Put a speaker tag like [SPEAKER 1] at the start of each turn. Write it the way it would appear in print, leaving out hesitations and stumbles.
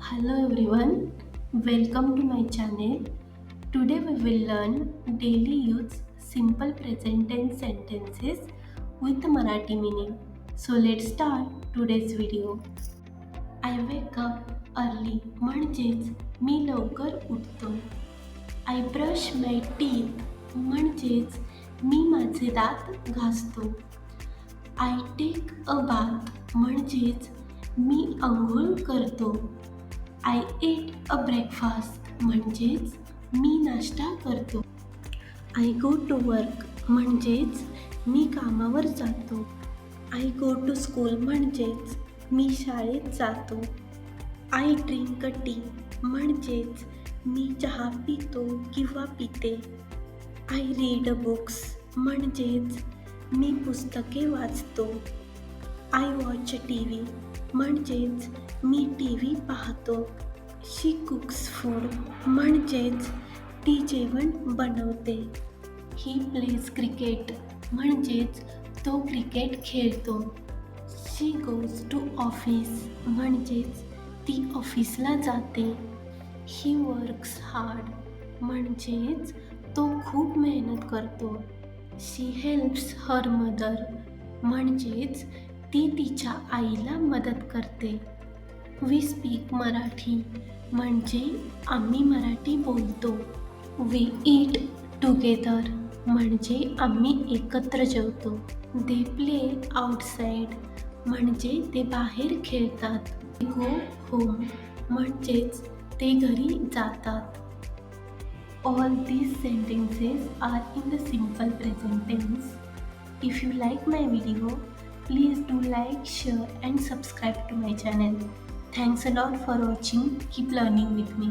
[SPEAKER 1] Hello everyone, welcome to my channel. Today we will learn daily use simple present tense sentences with Marathi meaning. So let's start today's video. I wake up early म्हणजेच मी लवकर उठतो. I brush my teeth म्हणजेच मी माझे दात घासतो. I take a bath म्हणजेच मी अंघोळ करतो. आय एट अ ब्रेकफास्ट म्हणजेच मी नाश्ता करतो. आय गो टू वर्क म्हणजेच मी कामावर जातो. आय गो टू स्कूल म्हणजेच मी शाळेत जातो. आय ड्रिंक अ टी म्हणजेच मी चहा पितो किंवा पिते. आय रीड अ बुक्स म्हणजेच मी पुस्तके वाचतो. आय वॉच टी व्ही म्हणजेच मी टी व्ही पाहतो. शी कुक्स फूड म्हणजेच ती जेवण बनवते. ही प्लेज क्रिकेट म्हणजेच तो क्रिकेट खेळतो. शी गोज टू ऑफिस म्हणजेच ती ऑफिसला जाते. ही वर्क्स हार्ड म्हणजेच तो खूप मेहनत करतो. शी हेल्प्स हर मदर म्हणजेच ती तिच्या आईला मदत करते. वी स्पीक मराठी म्हणजे आम्ही मराठी बोलतो. वी ईट टुगेदर म्हणजे आम्ही एकत्र जेवतो. दे प्ले आउटसाईड म्हणजे ते बाहेर खेळतात. गो होम म्हणजेच ते घरी जातात. All these sentences are in the simple present tense. If you like my video, please do like, share and subscribe to my channel. Thanks a lot for watching. Keep learning with me.